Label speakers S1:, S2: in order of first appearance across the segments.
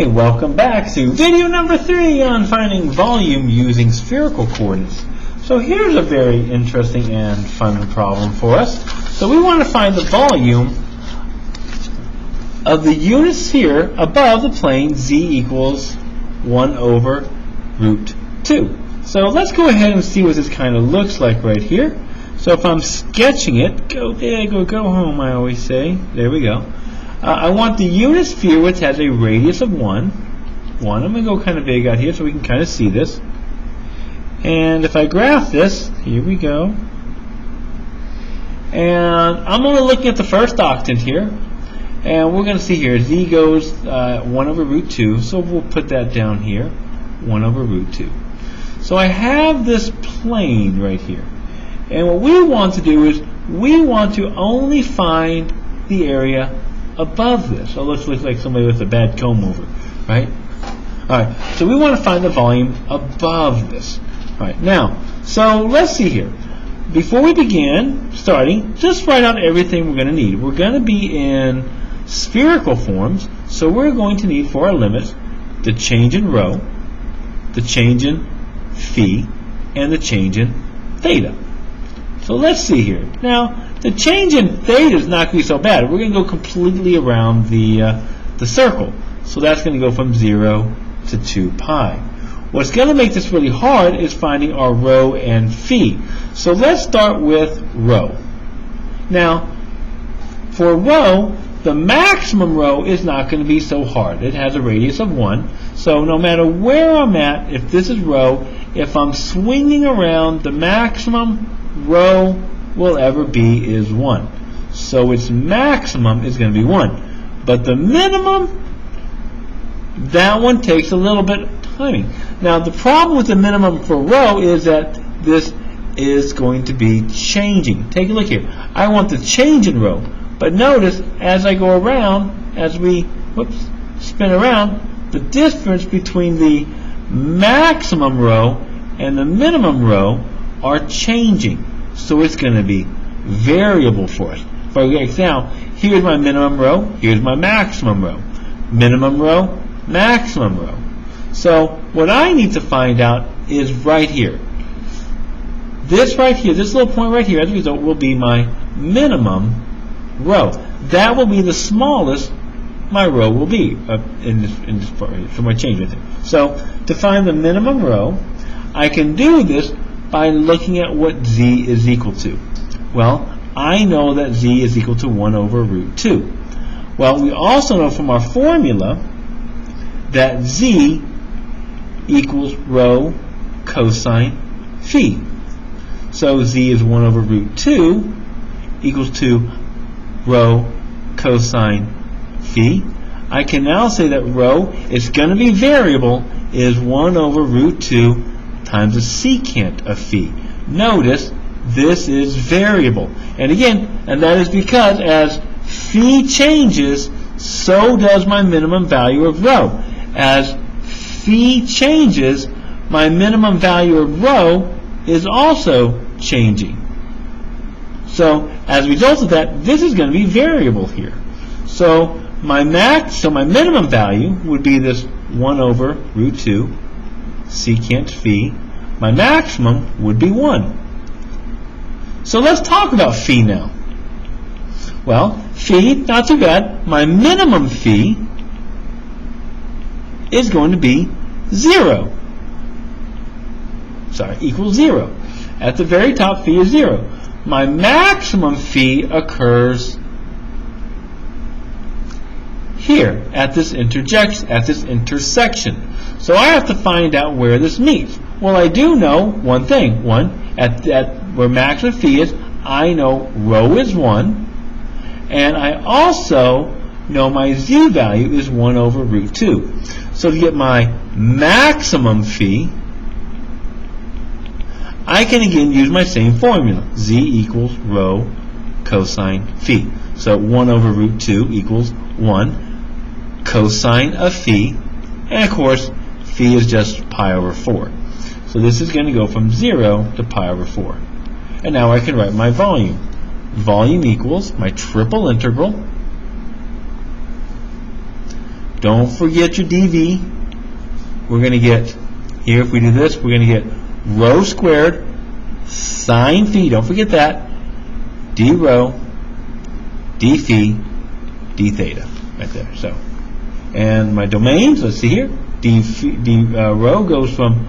S1: Hey, welcome back to video number 3 on finding volume using spherical coordinates. So here's a very interesting and fun problem for us. So we want to find the volume of the unit sphere above the plane z equals 1 over root 2. So let's go ahead and see what this kind of looks like right here. So if I'm sketching it, go home, I always say. There we go. I want the unit sphere which has a radius of 1. I'm going to go kind of big out here so we can kind of see this. And if I graph this, here we go. And I'm only looking at the first octant here. And we're going to see here, z goes 1 over root 2. So we'll put that down here, 1 over root 2. So I have this plane right here. And what we want to do is we want to only find the area above this. So it looks like somebody with a bad comb over, right? Alright, so we want to find the volume above this. Alright, now, so let's see here. Before we begin, just write out everything we're going to need. We're going to be in spherical forms, so we're going to need for our limits the change in rho, the change in phi, and the change in theta. So let's see here. Now, the change in theta is not going to be so bad. We're going to go completely around the circle. So that's going to go from 0 to 2 pi. What's going to make this really hard is finding our rho and phi. So let's start with rho. Now, for rho, the maximum rho is not going to be so hard. It has a radius of 1. So no matter where I'm at, if this is rho, if I'm swinging around, the maximum rho will ever be is 1. So its maximum is going to be 1. But the minimum, that one takes a little bit of timing. Now the problem with the minimum for rho is that this is going to be changing. Take a look here. I want the change in rho. But notice as I go around, as we spin around, the difference between the maximum rho and the minimum rho are changing. So it's going to be variable for us. For example, here's my minimum rho, here's my maximum rho. Minimum rho, maximum rho. So what I need to find out is right here. This right here, this little point right here, as a result, will be my minimum rho. That will be the smallest my rho will be in this part, for my change right there. So to find the minimum rho, I can do this by looking at what z is equal to. Well, I know that z is equal to 1 over root 2. Well, we also know from our formula that z equals rho cosine phi. So z is 1 over root 2 equals to rho cosine phi. I can now say that rho is going to be variable, is 1 over root 2 times the secant of phi. Notice this is variable. And again, and that is because as phi changes, so does my minimum value of rho. As phi changes, my minimum value of rho is also changing. So as a result of that, this is going to be variable here. So my minimum value would be this 1 over root 2 secant phi. My maximum would be 1. So let's talk about phi now. Well, phi, not too bad. My minimum phi is going to be 0. Equals 0. At the very top, phi is 0. My maximum phi occurs here at this intersection. So I have to find out where this meets. Well, I do know one thing. At where maximum phi is, I know rho is 1, and I also know my z value is 1 over root 2. So to get my maximum phi, I can again use my same formula. Z equals rho cosine phi. So 1 over root 2 equals 1 cosine of phi, and of course phi is just pi over 4. So this is going to go from 0 to pi over 4. And now I can write my volume. Volume equals my triple integral Don't forget your dv. We're going to get, here if we do this, we're going to get rho squared sine phi, don't forget that, d rho, d phi, d theta, right there. So, and my domains, let's see here, d rho goes from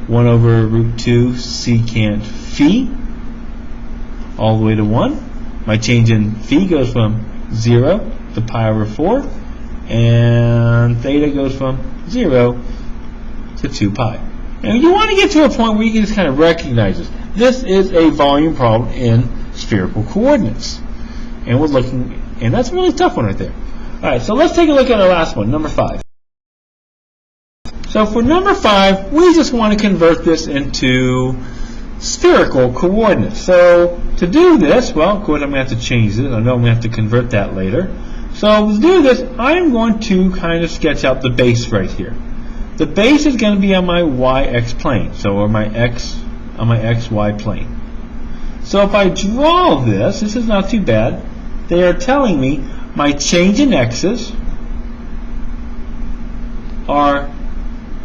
S1: 1 over root 2 secant phi all the way to 1. My change in phi goes from 0 to pi over 4, and theta goes from 0 to 2 pi. And you want to get to a point where you can just kind of recognize this. This is a volume problem in spherical coordinates. And we're looking, and that's a really tough one right there. All right, so let's take a look at our last one, number 5. So for number 5, we just want to convert this into spherical coordinates. So to do this, well, of course, I'm going to have to change this. I know I'm going to have to convert that later. So to do this, I'm going to kind of sketch out the base right here. The base is going to be on my y-x plane, so on my xy plane. So if I draw this is not too bad. They are telling me my change in x's are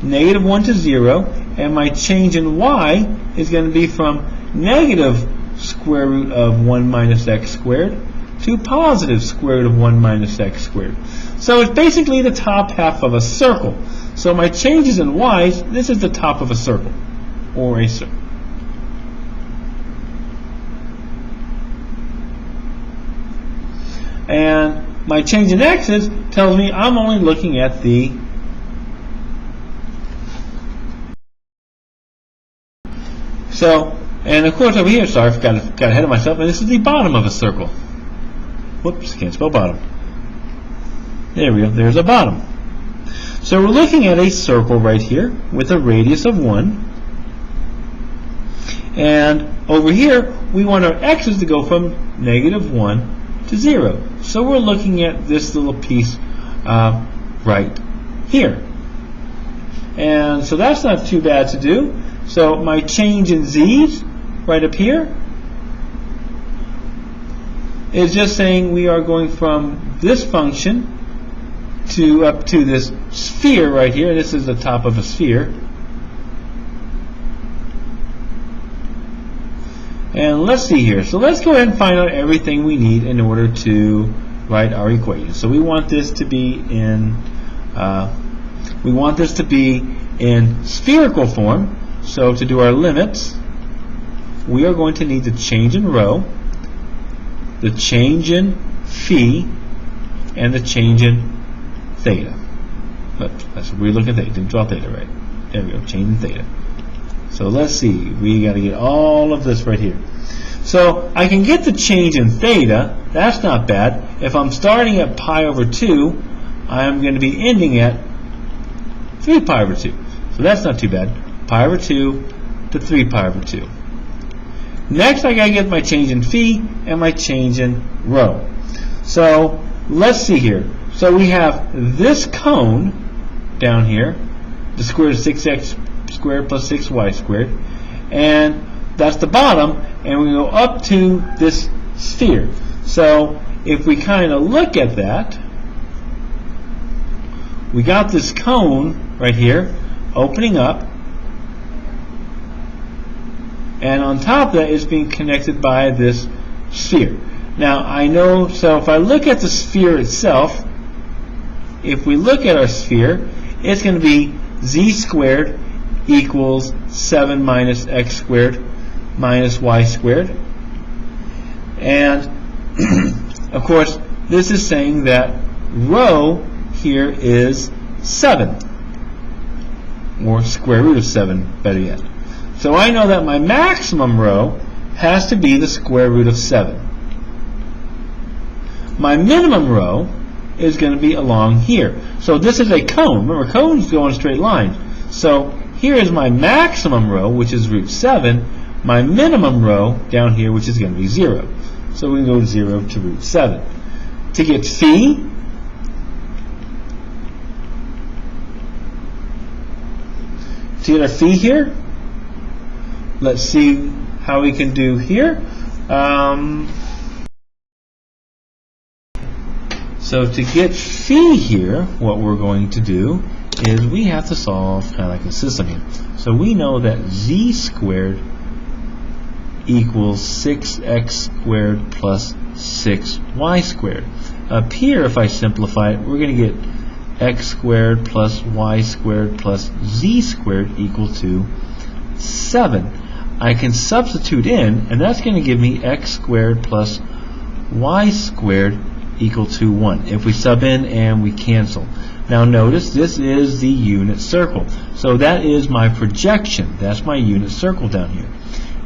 S1: negative 1 to 0, and my change in y is going to be from negative square root of 1 minus x squared to positive square root of 1 minus x squared. So it's basically the top half of a circle. So my changes in y's, this is the top of a circle, or a circle. And my change in x's tells me I'm only looking at the and of course over here, sorry, I got ahead of myself, and this is the bottom of a circle. Whoops, can't spell bottom. There we go, there's a bottom. So we're looking at a circle right here with a radius of 1. And over here, we want our x's to go from negative 1 to 0. So we're looking at this little piece right here. And so that's not too bad to do. So my change in z's right up here is just saying we are going from this function to up to this sphere right here. This is the top of a sphere. And let's see here. So let's go ahead and find out everything we need in order to write our equation. So we want this to be in spherical form. So to do our limits, we are going to need the change in rho, the change in phi, and the change in theta. That's we're looking at theta. Didn't draw theta right. There we go. Change in theta. So let's see. We got to get all of this right here. So I can get the change in theta. That's not bad. If I'm starting at pi over 2, I'm going to be ending at 3 pi over 2. So that's not too bad. Pi over 2 to 3 pi over 2. Next, I got to get my change in phi and my change in rho. So let's see here. So we have this cone down here, the square root of 6x squared plus 6y squared, and that's the bottom, and we go up to this sphere. So if we kind of look at that, we got this cone right here opening up, and on top of that is being connected by this sphere. Now I know, so if I look at the sphere itself, if we look at our sphere, it's going to be z squared equals 7 minus x squared minus y squared. And of course, this is saying that rho here is 7, or square root of 7, better yet. So I know that my maximum rho has to be the square root of 7. My minimum rho is going to be along here. So this is a cone. Remember, cones go in a straight line. So here is my maximum rho, which is root 7. My minimum rho down here, which is going to be 0. So we can go 0 to root 7. To get phi, our phi here, let's see how we can So to get phi here, what we're going to do is we have to solve kind of like a system here. So we know that z squared equals 6x squared plus 6y squared. Up here, if I simplify it, we're going to get x squared plus y squared plus z squared equal to 7. I can substitute in, and that's going to give me x squared plus y squared equal to 1. If we sub in and we cancel. Now notice this is the unit circle. So that is my projection. That's my unit circle down here.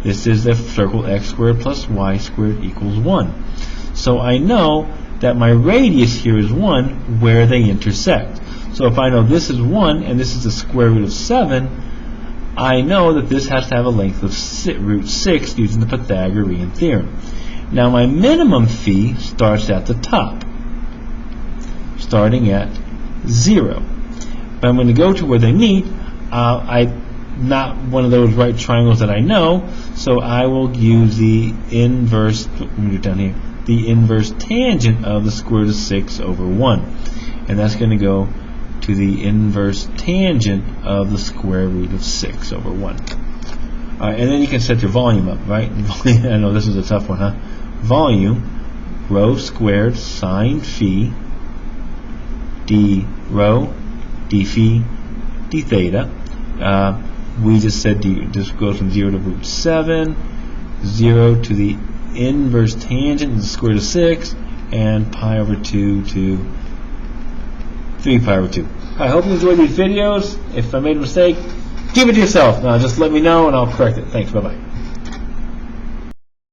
S1: This is the circle x squared plus y squared equals 1. So I know that my radius here is 1 where they intersect. So if I know this is 1 and this is the square root of 7, I know that this has to have a length of root 6 using the Pythagorean theorem. Now my minimum phi starts at the top, starting at 0. But I'm going to go to where they meet. Not one of those right triangles that I know, so I will use the inverse. Let me do it down here. The inverse tangent of the square root of 6 over 1, and that's going to go to the inverse tangent of the square root of 6 over 1. Alright, and then you can set your volume up, right? I know this is a tough one, huh? Volume, rho squared sine phi d rho d phi d theta. We just said this goes from 0 to root 7, 0 to the inverse tangent of the square root of 6, and pi over 2 to 3 pi over 2. I hope you enjoyed these videos. If I made a mistake, give it to yourself. Just let me know and I'll correct it. Thanks. Bye-bye.